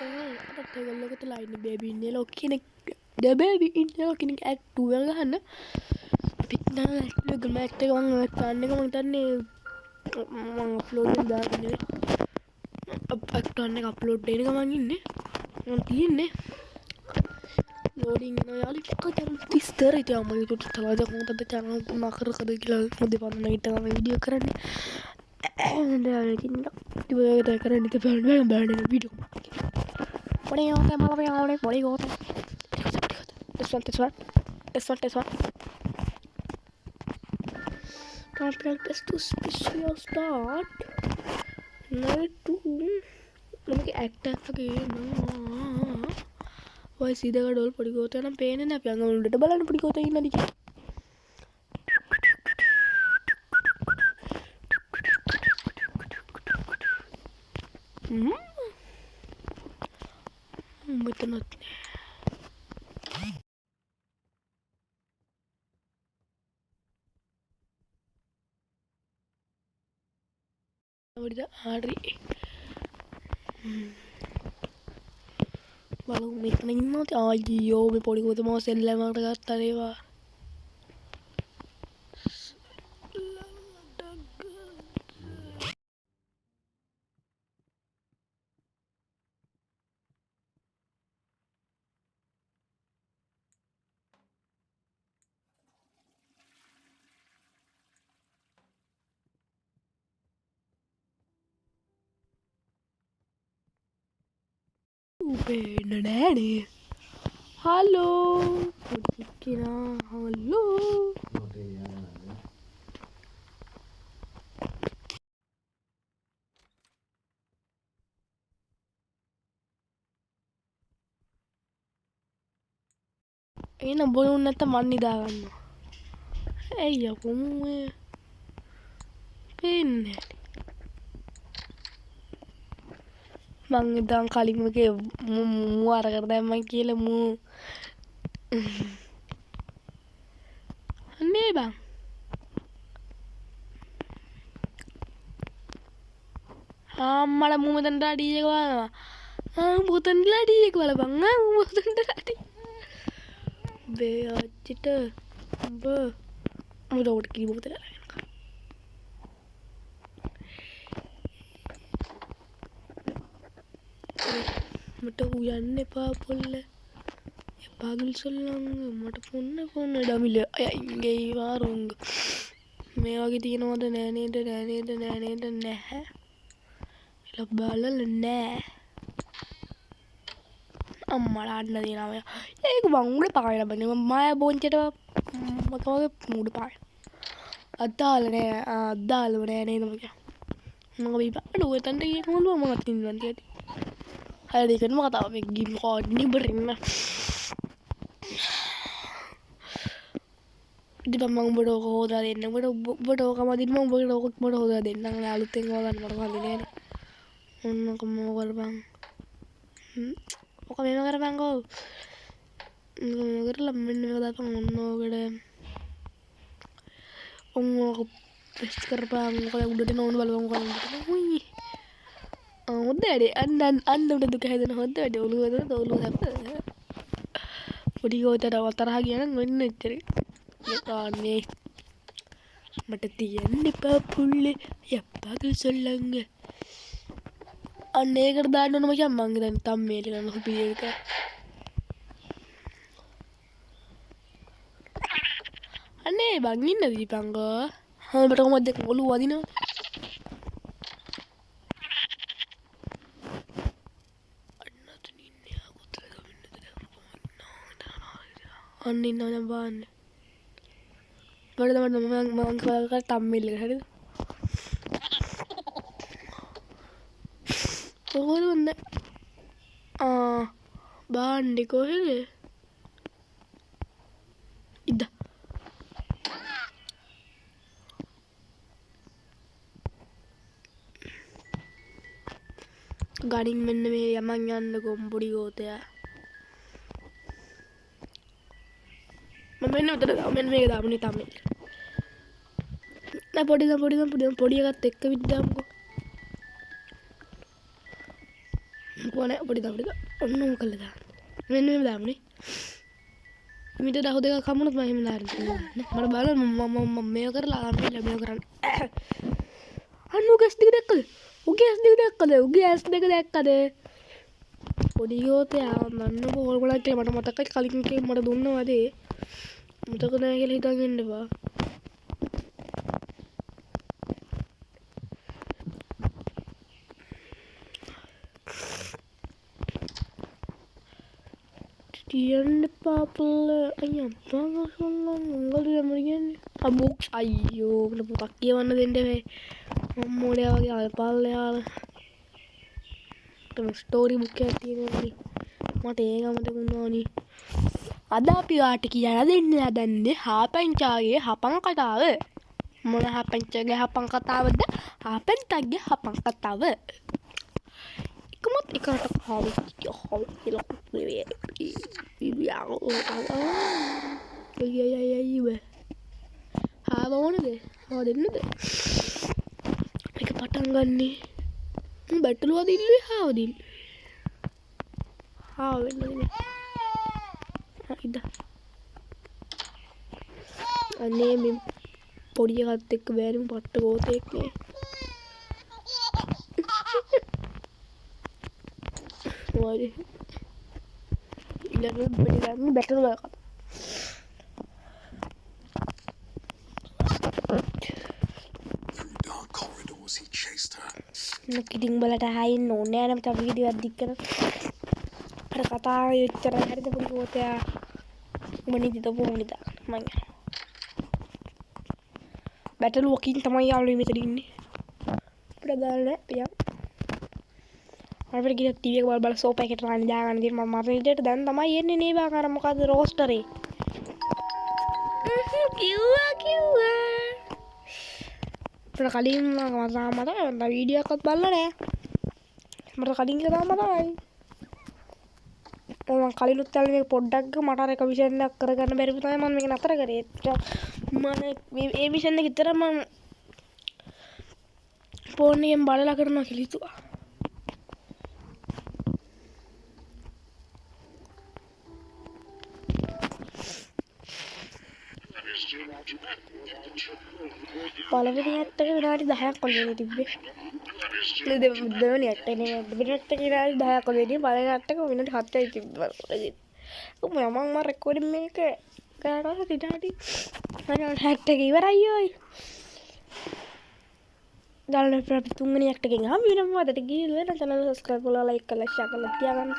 අරත් ඒගොල්ලෝ කොතලා ඉන්නේ බේබි ඉන්නේ ලොක් කෙනෙක් ද බේබි ඉන්නේ ලොක් කෙනෙක් ඇක්ට් 2 එක ගහන්න අපිත් නෑ ඇක්ට් එක මම ඇක්ට් එක මම ගන්න එක මම හිතන්නේ මම අප්ලෝඩ් එක දාගන්නේ ඇක්ට් 1 එක අප්ලෝඩ් දෙන ගමන් ඉන්නේ මම තියෙන්නේ loading යාළුවෝ කතරම් 30 ඉතින් අම්මා YouTube තවද කොහොමද channel මාකර කර කියලා මොකද බලන්න හිටම වීඩියෝ කරන්නේ ඉතින් ඉතින් කරන්නේ ඉතින් බලන්න වීඩියෝ පොඩි ඕකේ මම ආවනේ පොඩි ඕකේ this one can't practice to special start night 2 මගේ ඇක්ටර් එකේ නෝ ඔය සීදා ගඩොල් පොඩි ගෝතය නම් පේන්නේ නැහැ අපි අඟ උඩට බලන්න පොඩි ගෝතය ඉන්නද කියලා මෙතනත් හරි බලමු මෙතන ඉන්නවද ආයියෝ මේ පොඩි ගෝතය මාව සෙල්ලමකට ගත්තා නේවා පේන්නේ නෑනේ හලෝ පොඩි කෙනා හලෝ එන බොරුන් නැත්නම් මන් නිදා ගන්නවා ඇයි යකෝ මේ පේන්නේ මං ඉදන් කලින් එකේ මූ අරකට දැම්මන් කියලා මූ අනේ බං අම්මලා මූ මෙතනට ඩී එක බලනවා මොතනලා ඩී එක බලපන් මොතනට ඩී බේ අච්චිට උඹ මුදවට කී මොකද මට උයන්න එපා පොල්ල එපා ගිල් සොල්ලන් මට පොන්න ඩමිල අයගේ වාරුංග මේ වගේ තියෙනවද නෑනේද නැහැ එල බලල නෑ අම්මලා අන්න දෙනම ඒක මංගුල පායන බන මය බෝංචට මකවගේ මුඩ පාය අදාලනෑ අදාලවනෑ නේදමක මඟ බිපට ඔතන්ට ඒ හොඳුව මගත් ඉන්වන්ති ඇති හරිකටම කතාව ගිම් කෝඩ්නි බරන්න ඉති පමං බට ඕක හෝදා දෙන්න බට ඔබට ඕකමදින්ම උඹට ඕකොත් මට හෝදා දෙන්න අලුත්තෙන් වගන්න මට කලිනේන ඔන්නකොම කරපං ඕක මෙම කරපංකෝ කරලා මෙන්න මේ දාපන් ඔන්නෝකට ඔන්නෝක ප්‍රෙස් කරපං මොකද උඩට නෝන බලපං කරන්න හුයි හොඳ වැඩේ අන්න උඩ දුක හැදෙන හොඳ වැඩේ ඔළුව හැප පොඩි ගෝතට තරහ කියන ඔන්න එච්චර අනේ මට තියන්න එපා පුල්ලේ යප්පාගල් සොල්ලංග අන්න ඒකට දාන්න ඕන මචං මං දැන් තම්මේල ගන්න හුපි එක අනේ බං ඉන්න දීපංගෝ හැමකට කොහමද දෙක ඔළුව වදිනවා අන්න ඉන්නවා දැන් බලන්න. බඩ මම කලක තම්මිල් එක හරිද? කොහොමද? බාන්නේ කොහෙද? ඉද. ගණින් මෙන්න මේ යමන් යන්න කොම්පොඩි ගෝතයා. මෙන්න උතර මෙන්න මේක දාමුනේ තමයි. නෑ පොඩි එකත් එක්ක විද්දාමුකෝ. පොනේ පොඩි දවඩිද ඔන්න කළා දාන්න. මෙන්න මෙහෙම දාමුනේ. මිට දහ දෙක කමුණුත් මම එහෙම දාන්න තියෙනවා. මට බලන්න මම මේක කරලා ආන්නේ මේක කරන්න. අන්න උගේ ඇස් දෙක දැක්කද? උගේ ඇස් දෙක දැක්කද? උගේ ඇස් දෙක දැක්කද? පොඩි යෝතයා නන්න බෝල් ගොඩක් කියලා මට මතකයි කලින් එකේ මට දුන්නා වැඩේ. මතක නැහැ කියලා හිතන් ඉන්න එපා. Tiyan papel ayam banget soalnya enggak dia merian abuk ayo kenapa tak dia mana dende mau dia lagi alpal ya terus story book ya ini mata yang mata guna nih ada piat kiara dende adande hapen cage hapang katawa mana hapen cage hapang katawa da hapen tagge hapang katawa Kamu ikan tak habis, habis hilang bibi aku, iya, apa mana deh, ada ni deh, mereka patangan ni, betul ada ilmu, ada ni, ida, ane mim, podi katek berum patto gotek ni. Waduh, ini better banget. Nak kiting bala tahain none ana tapi video dikkan. Ada kata cara hari tu pun buat ya. Mani itu pun kita main. Battle walking tamai alwi metode ini. Pradana ya. අපිට ගිහින් TV එක බල බල සෝපා එකට රාණි දාගන්න ඉතින් මම මට විදියට දැන් තමයි එන්නේ නේ බා අර මොකද්ද රෝස්ටරේ කිව්වා අපිට කලින් මම මතකයි වීඩියෝ එකක් බලලා නෑ මට කලින් එක තාම මතකයි මම කලින් උත්තර මේක පොඩ්ඩක් මට අර එක විෂන් එකක් කරගන්න බැරි වුණා මම මේක නතර කරේ මම මේ විෂන් එක විතර මම ෆෝන් එකෙන් බලලා කරනවා කියලා හිතුවා පළවෙනි ඇට් එක විනාඩි 10ක් වගේ තිබ්බේ. දෙවෙනි ඇට් එක නේ දෙවෙනි ඇට් එක විනාඩි 10ක් වගේ තිබ්බේ. පළවෙනි ඇට් එක විනාඩි 7යි තිබ්බා. මම රෙකෝඩින් මේක කරලා විනාඩි ඇට් එක ඉවරයි ඔය. දාන්න අපිට තුන්වෙනි ඇට් එකෙන් ආව වෙනම වදට ගිහිල්ලා channel subscribe කරලා like කරලා share කරලා තියාගන්න.